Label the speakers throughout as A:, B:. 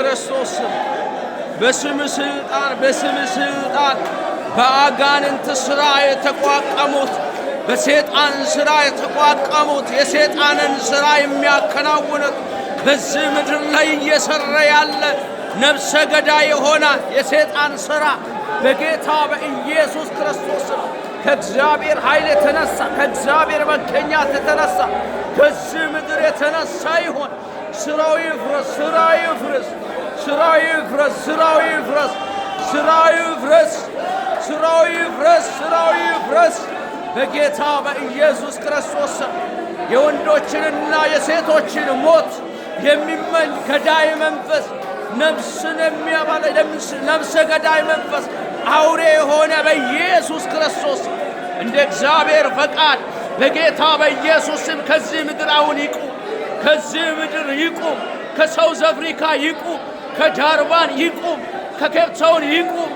A: ክርስቶስ በስም ስልጣን በአጋንንት ሥራ የተቋቋሙት በሰይጣን ሥራ የተቋቋሙት የሰይጣንን ሥራ የሚያከናውኑት በዚህ ምድር ላይ እየሰራ ያለ ነፍሰ ገዳይ የሆነ የሰይጣን ሥራ በጌታ በኢየሱስ ክርስቶስ ከእግዚአብሔር ኃይል የተነሳ ከእግዚአብሔር መገኘት የተነሳ ከዚህ ምድር የተነሳ ይሆን። ሥራው ይፍረስ፣ ሥራው ይፍረስ፣ ሥራው ይፍረስ፣ ሥራው ይፍረስ፣ ሥራው ይፍረስ፣ ሥራው ይፍረስ፣ ሥራው ይፍረስ በጌታ በኢየሱስ ክርስቶስ የወንዶችንና የሴቶችን ሞት የሚመኝ ገዳይ መንፈስ ነፍስን የሚያባላ ነፍሰ ገዳይ መንፈስ አውሬ የሆነ በኢየሱስ ክርስቶስ እንደ እግዚአብሔር ፈቃድ በጌታ በኢየሱስ ስም ከዚህ ምድር አሁን ይቁም፣ ከዚህ ምድር ይቁም፣ ከሳውዝ አፍሪካ ይቁም፣ ከዳርባን ይቁም፣ ከኬፕታውን ይቁም፣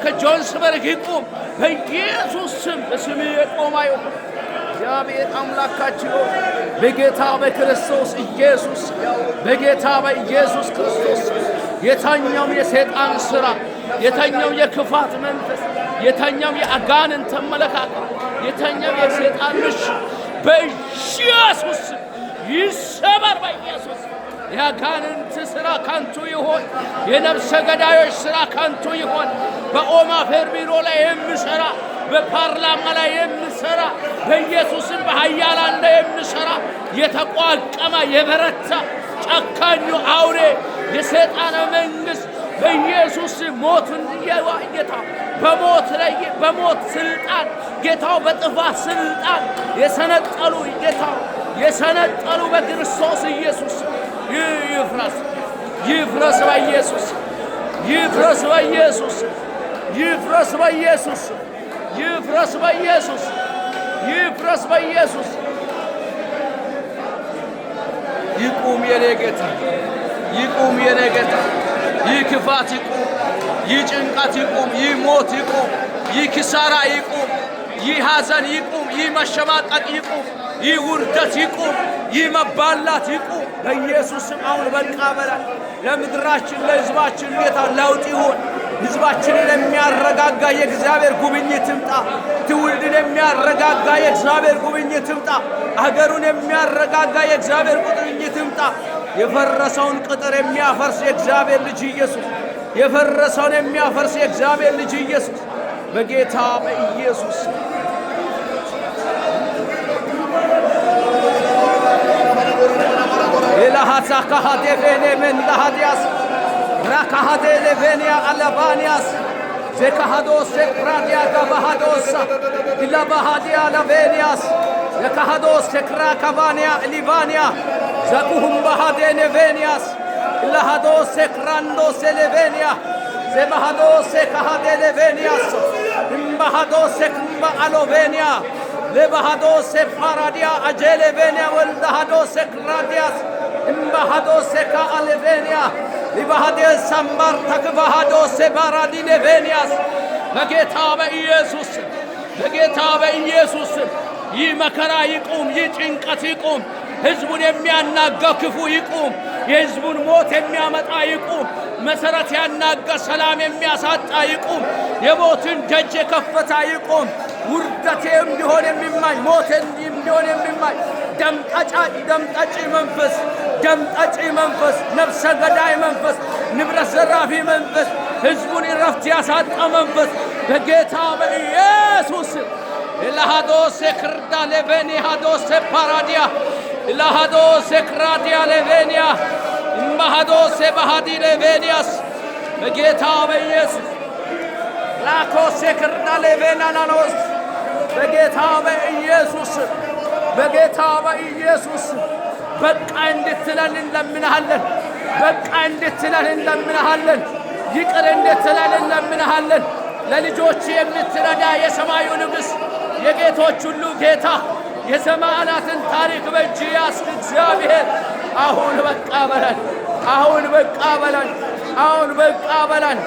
A: ከጆንስበርግ ይቁም በኢየሱስ ስም በስም የቆመ ይሁን። እግዚአብሔር አምላካችን በጌታ በክርስቶስ ኢየሱስ በጌታ በኢየሱስ ክርስቶስ የተኛው የሰይጣን ሥራ የተኛው የክፋት መንፈስ የተኛው የአጋንንት አመለካከት የተኛው የሰይጣን ምሽግ በኢየሱስ ይሰበር በኢየሱስ የአጋንንት ሥራ ከንቱ ይሆን። የነፍሰ ገዳዮች ሥራ ከንቱ ይሆን። በኦማ ፌርቢሮ ላይ የሚሠራ በፓርላማ ላይ የሚሠራ በኢየሱስም በኃያላን ላይ የሚሠራ የተቋቀመ የበረታ ጨካኙ አውሬ የሰይጣን መንግሥት በኢየሱስ ሞትን ጌታ በሞት ላይ በሞት ስልጣን ጌታው በጥፋት ስልጣን የሰነጠሉ ጌታው የሰነጠሉ በክርስቶስ ኢየሱስ ይፍረስ፣ ይፍረስ በኢየሱስ፣ ይፍረስ በኢየሱስ፣ ይፍረስ በኢየሱስ፣ ይፍረስ በኢየሱስ፣ ይፍረስ በኢየሱስ። ይቁም የኔ ጌታ፣ ይቁም የኔ ጌታ። ይህ ክፋት ይቁም፣ ይህ ጭንቀት ይቁም፣ ይህ ሞት ይቁም፣ ይህ ኪሳራ ይቁም፣ ይህ ሐዘን ይቁም፣ ይህ መሸማቀቅ ይቁም፣ ይህ ውርደት ይቁም፣ ይህ መባላት ይቁም በኢየሱስም። አሁን በቃ በላል። ለምድራችን ለሕዝባችን ጌታ ለውጥ ይሁን። ሕዝባችንን የሚያረጋጋ የእግዚአብሔር ጉብኝት ይምጣ። ትውልድን የሚያረጋጋ የእግዚአብሔር ጉብኝት ይምጣ። አገሩን የሚያረጋጋ የእግዚአብሔር ጉብኝት ይምጣ። የፈረሰውን ቅጥር የሚያፈርስ የእግዚአብሔር ልጅ ኢየሱስ፣ የፈረሰውን የሚያፈርስ የእግዚአብሔር ልጅ ኢየሱስ በጌታ በኢየሱስ ኢላሃሳ ካሃቴፌኔ መንዳሃዲያስ ራካሃቴ ለቬኒያ አላባኒያስ ዘካሃዶስ ክራዲያ ጋባሃዶስ ኢላባሃዲያ ለቬኒያስ ዘካሃዶስ ክራካባኒያ ሊባኒያ ዘኩሁም ባሃዴኔ ቬኒያስ ኢላሃዶስ ክራንዶስ ለቬኒያ ዘባሃዶስ ካሃዴ ለቬኒያስ ኢምባሃዶስ ክምባ አሎቬኒያ ለባሃዶስ ፓራዲያ አጀሌ ቬኒያ ወልዳሃዶስ ክራዲያስ ኢምባሃዶስ ካአለቬኒያ ሊባሃዴስ ሳምባር ተክባሃዶስ ባራዲኔ ቬኒያስ በጌታ በኢየሱስ በጌታ በኢየሱስ ይህ መከራ ይቁም፣ ይህ ጭንቀት ይቁም። ሕዝቡን የሚያናጋ ክፉ ይቁም። የሕዝቡን ሞት የሚያመጣ ይቁም። መሰረት ያናጋ ሰላም የሚያሳጣ ይቁም። የሞትን ደጅ የከፈታ ይቁም። ውርደቴ እንዲሆን የሚማኝ ሞት እንዲሆን የሚማኝ ደምጠጪ መንፈስ ደምጠጪ መንፈስ ነፍሰ ገዳይ መንፈስ ንብረት ዘራፊ መንፈስ ሕዝቡን ረፍት ያሳጣ መንፈስ በጌታ በኢየሱስ ኢላሃዶስ ክርዳ ለቬኒ ሃዶስ ፓራዲያ ኢላሃዶስ ክራዲያ ለቬኒያ ኢምባሃዶስ ባሃዲ ለቬኒያስ በጌታ በኢየሱስ ላኮስ ክርዳ ለቬናናኖስ በጌታ በኢየሱስ በጌታ በኢየሱስ በቃ እንድትለን እንለምንሃለን። በቃ እንድትለን እንለምንሃለን። ይቅር እንድትለን እንለምንሃለን። ለልጆች የምትረዳ የሰማዩ ንጉሥ የጌቶች ሁሉ ጌታ የሰማዕታትን ታሪክ በእጅ ያስክ እግዚአብሔር አሁን በቃ በለን፣ አሁን በቃ በለን፣ አሁን በቃ በለን።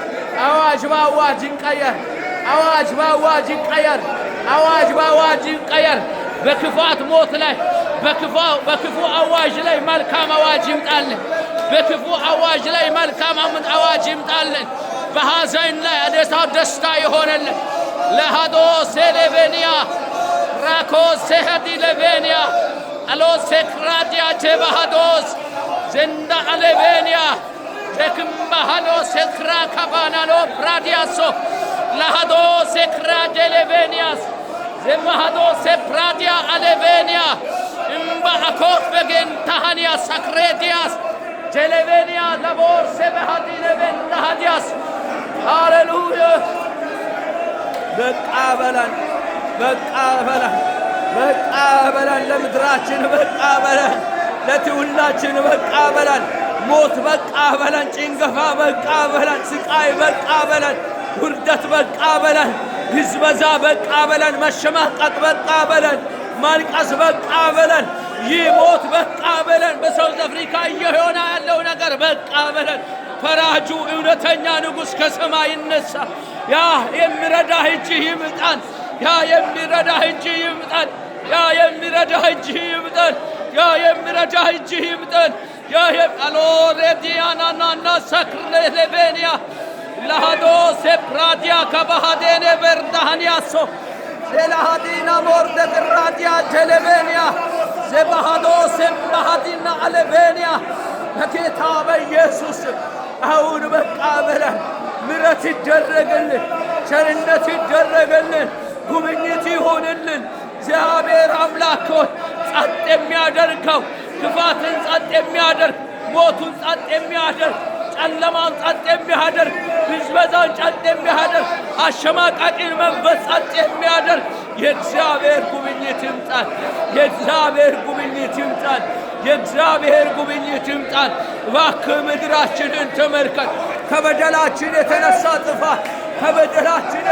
A: አዋጅ በአዋጅ ይቀየር፣ አዋጅ በአዋጅ ይቀየር፣ አዋጅ በአዋጅ ይቀየር። በክፋት ሞት ላይ በክፉ አዋጅ ላይ መልካም አዋጅ ይምጣልን። በክፉ አዋጅ ላይ መልካም አዋጅ ይምጣልን። በሐዘን ላይ ደስታ ይሆንልን። ለሃዶ ሴሌቬኒያ ራኮ ሴሄዲ ሌቬኒያ አሎ ሴክራዲያ ጀባሃዶስ ዘንዳ አሌቬኒያ ተክምባሃዶ ሴክራ ካባናሎ ፕራዲያሶ ለሃዶ ሴክራ ጀሌቬኒያስ ዘማሃዶ ሴፕራዲያ አሌቬኒያ እምባ አኮት በገን ታሃኒያ ሳክሬዲያስ ጀሌቬኒያ ለቦር ሴበሃዲ ሌቬን ታሃዲያስ ሃሌሉያ። በቃ በለን በቃ በለን በቃ በለን ለምድራችን በቃ በለን ለትውልዳችን በቃ በለን ሞት በቃ በለን ጭንገፋ በቃ በለን ስቃይ በቃ በለን ውርደት በቃ በለን ብዝበዛ በቃ በለን መሸማቀቅ በቃ በለን ማልቀስ በቃ በለን ይህ ሞት በቃ በለን በሳውዝ አፍሪካ እየሆነ ያለው ነገር በቃ በለን። ፈራጁ እውነተኛ ንጉሥ ከሰማይ ይነሳ። ያ የሚረዳህ እጅ ይምጣን። ያ የሚረዳህ እጅ ይምጣን። ያ የሚረዳህ እጅ ይምጣን። ያ የሚረዳህ እጅ ይምጣን። ያ አሎሬዲያናና ሰክሬ ሌቬኒያ ለሃዶ ሴፕራዲያ ከባሃዴኔ በርዳሃንያሶ ሴላሃዲና ሞርደ ቅራዲያ ጀሌቬኒያ ዘባሃዶ ሴባሃዲና አሌቬኒያ በጌታ በኢየሱስ አሁን በቃ በለን። ምሕረት ይደረግልን፣ ቸርነት ይደረግልን፣ ጉብኝት ይሁንልን። እግዚአብሔር አምላክ ሆይ ጸጥ የሚያደርገው ክፋትን ጸጥ የሚያደርግ ሞቱን ጸጥ የሚያደርግ ጨለማን ጸጥ የሚያደርግ ብዝበዛን ጸጥ የሚያደርግ አሸማቃቂን መንፈስ ጸጥ የሚያደርግ የእግዚአብሔር ጉብኝት ይምጣል። የእግዚአብሔር ጉብኝት ይምጣል። የእግዚአብሔር ጉብኝት ይምጣል። እባክህ ምድራችንን ተመልከት። ከበደላችን የተነሳ ጥፋት፣ ከበደላችን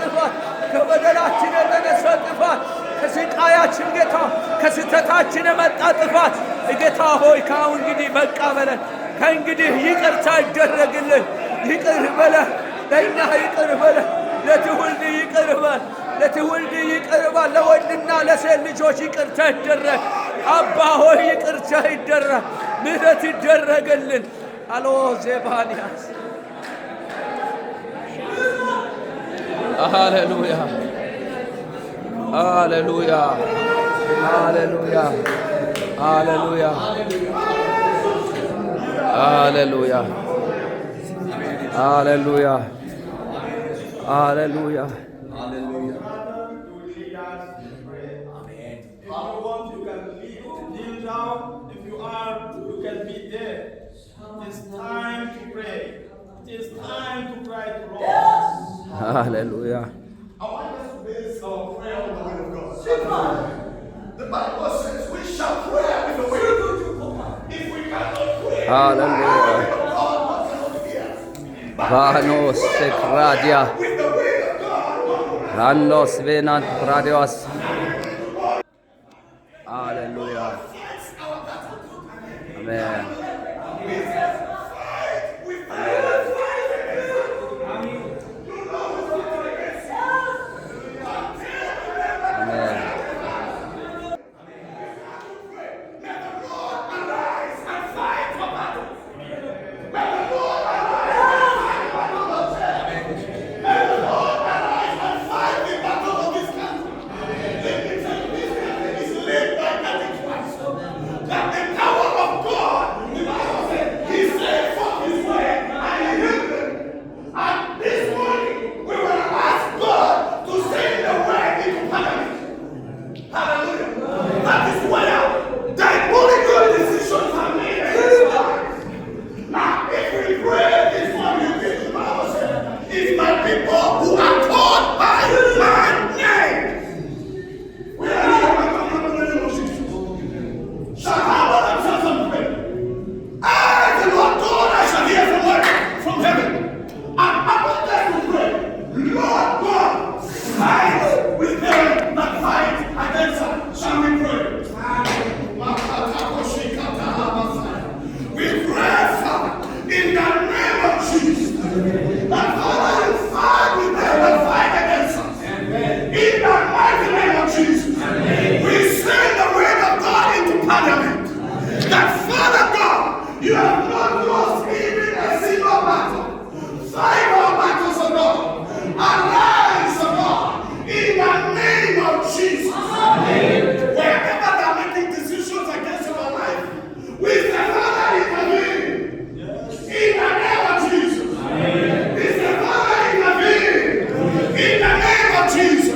A: ጥፋት፣ ከበደላችን የተነሳ ጥፋት፣ ከስቃያችን ጌታ ከስተታችን የመጣ ጥፋት ጌታ ሆይ ከአሁን እንግዲህ በቃ በለን። ከእንግዲህ ይቅርታ ይደረግልን። ይቅር በለን፣ ለእኛ ይቅር በለን፣ ለትውልድ ይቅር በል፣ ለትውልድ ይቅር በል። ለወንድና ለሴት ልጆች ይቅርታ ይደረግ። አባ ሆይ ይቅርታ ይደረግ፣ ምሕረት ይደረግልን። አሎ ዜባንያስ ሃሌሉያ ሃሌሉያ ሃሌሉያ ሃሌሉያ ሃሌሉያ ሃሌሉያ ሃሌሉያ Hallelujah. I want us to base our prayer on the word of God. The Bible says we shall pray in the way of God. If we cannot pray, hallelujah. Vanos sekradia. With the way of God. Ranos venant radios. Hallelujah. Amen.
B: You have not lost even a single battle. Fight all battles, O Lord. And